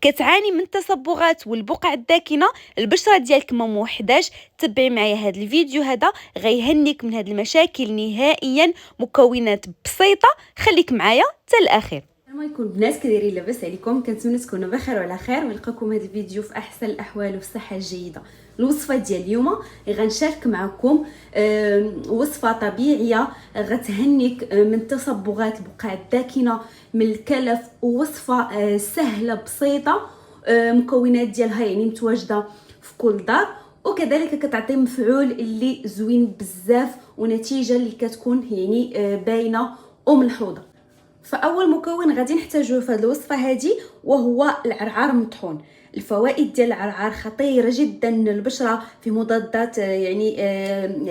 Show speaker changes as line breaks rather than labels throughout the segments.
كتعاني من تصبغات والبقع الداكنه، البشره ديالك ما موحداش، تبعي معايا هذا الفيديو هذا غيهنيك من هذه المشاكل نهائيا. مكونات بسيطه، خليك معايا حتى الاخير.
السلام عليكم بنات، كدايرين؟ لاباس عليكم؟ كنتمنى تكونوا بخير وعلى خير ونلقاكم هذا الفيديو في احسن الاحوال وفي الصحه الجيده. الوصفه ديال اليوم غنشارك معكم وصفه طبيعيه غتهنيك من تصبغات البقع الداكنه، من الكلف، ووصفه سهله بسيطه. مكونات ديالها يعني متواجده في كل دار، وكذلك كتعطي مفعول اللي زوين بزاف ونتيجه اللي كتكون يعني باينه وملحوظه. فاول مكون غادي نحتاجوه في هذه الوصفه هذه وهو العرعار مطحون. الفوائد ديال العرعار خطيره جدا للبشره، في مضادات يعني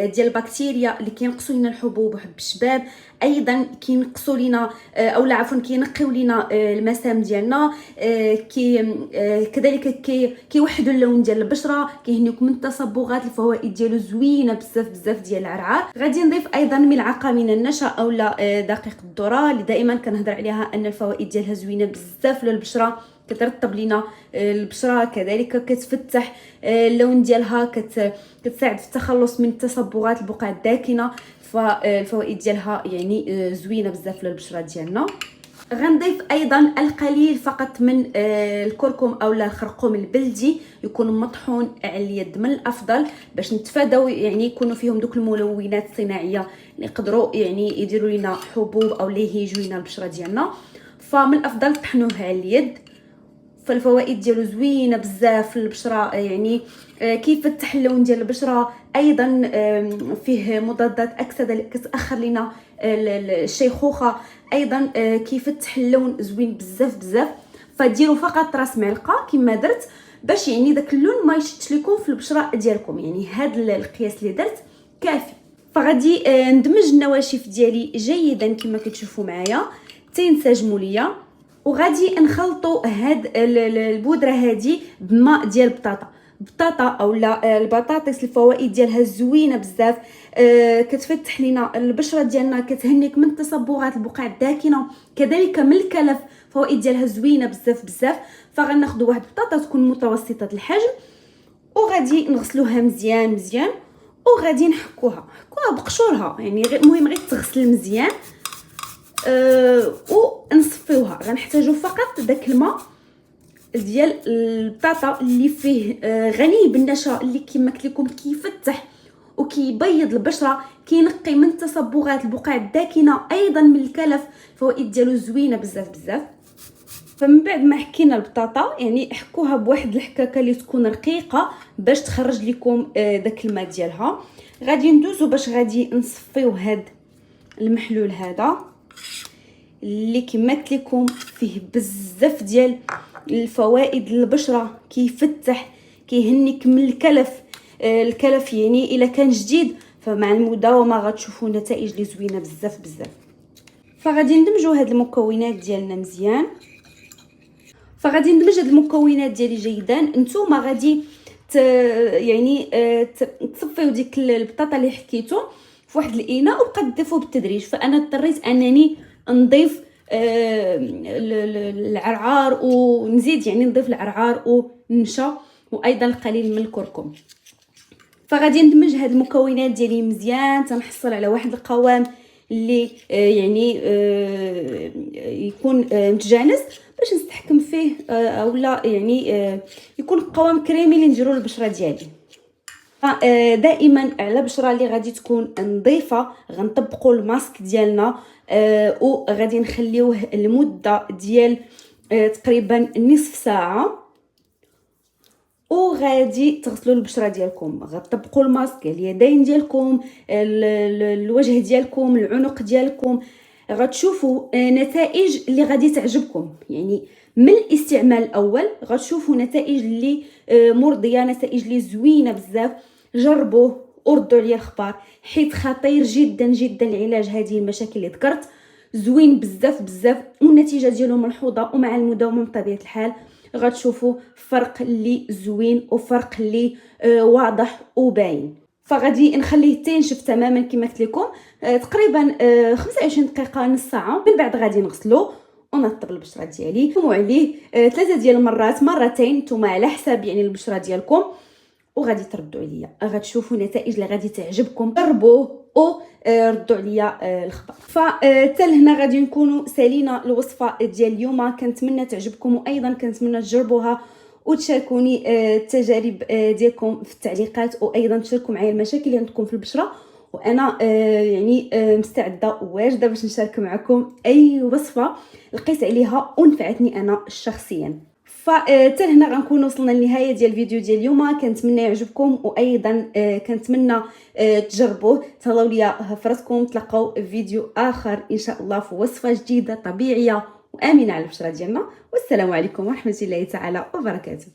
ديال البكتيريا اللي كينقصوا لنا الحبوب وحب الشباب، ايضا كينقصوا لنا او عفوا كينقيو لنا المسام ديالنا، كذلك كيوحدوا اللون ديال البشره، كيهنيوك من التصبغات. الفوائد ديالو زوينه بزاف بزاف ديال العرعار. غادي نضيف ايضا ملعقه من النشا اولا دقيق الذره اللي دائما كنهضر عليها ان الفوائد ديالها زوينه بزاف للبشره، كترطب لنا البشره، كذلك كتفتح اللون ديالها، كتساعد في التخلص من تصبغات البقع الداكنه. فالفوائد ديالها يعني زوينه بزاف للبشره ديالنا. غنضيف ايضا القليل فقط من الكركم اولا الخرقوم البلدي، يكون مطحون على اليد من الافضل باش نتفاداو يعني يكونوا فيهم دوك الملونات الصناعيه اللي يقدروا يعني يديروا لنا حبوب او اللي يهيجوا لنا البشره ديالنا. فمن الافضل طحنوه على اليد. فالفوائد ديالو زوينه بزاف للبشره، يعني كيفتح اللون ديال البشره، ايضا فيه مضادات اكسده اللي كتاخر لنا الشيخوخه، ايضا كيفتح اللون زوين بزاف بزاف. فديروا فقط راس معلقه كما درت باش يعني داك اللون ما يشتش لكم في البشره ديالكم، يعني هذا القياس اللي درت كافي. فغادي ندمج النواشف ديالي جيدا كما كتشوفوا معايا تينسجموا ليا، وغادي نخلطوا هاد البودره هذه بماء ديال بطاطا اولا البطاطس. الفوائد ديالها زوينه بزاف، كتفتح لنا البشره ديالنا، كتهنيك من تصبغات البقع الداكنه، كذلك من الكلف. فوائد ديالها زوينه بزاف بزاف. فغناخذوا واحد البطاطا تكون متوسطه الحجم، وغادي نغسلوها مزيان مزيان، وغادي نحكوها بقشورها، يعني المهم غير تغسل مزيان ونصفيوها. غنحتاجو فقط داك الماء ديال البطاطا اللي فيه غني بالنشا، اللي كما قلت لكم كيفتح وكيبيض البشره، كينقي من تصبغات البقع الداكنه، ايضا من الكلف. الفوائد ديالو زوينه بزاف بزاف. فمن بعد ما حكينا البطاطا يعني حكوها بواحد الحكاكه اللي تكون رقيقه باش تخرج لكم داك الماء ديالها. غادي ندوزو باش غادي نصفيو هاد المحلول هذا اللي كما قلت لكم فيه بزاف ديال الفوائد للبشره، كيفتح، كيهنيك من الكلف يعني الا كان جديد فمع المداومه غتشوفوا نتائج اللي زوينه بزاف بزاف. فغادي ندمجوا هاد المكونات ديالنا مزيان. فغادي ندمج هاد المكونات ديالي جيدا. نتوما غادي يعني تصفيو ديك البطاطا اللي حكيتو في واحد الاناء وبقى تضيفوه بالتدريج. فانا اضطريت انني نضيف العرعار ونزيد، يعني نضيف العرعار والنشا وايضا القليل من الكركم. فغادي ندمج هاد المكونات ديالي مزيان تنحصل على واحد القوام اللي يعني يكون متجانس باش نستحكم فيه، اولا يعني يكون قوام كريمي اللي نديرو للبشره ديالي. دائما على بشره اللي غادي تكون نظيفه غنطبقوا الماسك ديالنا، وغادي نخليوه لمده ديال تقريبا نصف ساعه، وغادي تغسلوا البشره ديالكم. غتطبقوا الماسك على اليدين ديالكم، الوجه ديالكم، العنق ديالكم. غتشوفوا نتائج اللي غادي تعجبكم، يعني من الاستعمال الاول غتشوفوا نتائج اللي مرضيه، نتائج اللي زوينه بزاف. جربوه وردوا عليا الخبر، حيت خطير جدا جدا لعلاج هذه المشاكل اللي ذكرت. زوين بزاف بزاف والنتيجه ديالو ملحوظه، ومع المداومه بطبيعه الحال غتشوفوا فرق اللي زوين وفرق اللي واضح وباين. فغادي نخليه تينشف تماما كما قلت لكم تقريبا 25 دقيقه نص ساعه. من بعد غادي نغسلو ونرطب البشره ديالي. نحكموا عليه 3 ديال المرات، مرتين نتوما على حساب يعني البشره ديالكم، وغادي تردوا عليا، غتشوفوا نتائج اللي غادي تعجبكم. جربوه او ردوا عليا الخبر. فحتى لهنا غادي نكونوا سالينا الوصفه ديال اليوم. كنتمنى تعجبكم، وايضا كنتمنى تجربوها وتشاركوني التجارب ديالكم في التعليقات، وايضا تشاركوا معايا المشاكل اللي عندكم في البشره، وانا يعني مستعده وواجده باش نشارك معكم اي وصفه لقيت عليها ونفعتني انا شخصيا. فحتى هنا غنكون وصلنا للنهايه ديال الفيديو ديال اليوم. كنتمنى يعجبكم، وايضا كنتمنى تجربوه. تهلاو ليا في راسكم، تلقاو فيديو اخر ان شاء الله في وصفه جديده طبيعيه وامنه على البشره ديالنا. والسلام عليكم ورحمه الله تعالى وبركاته.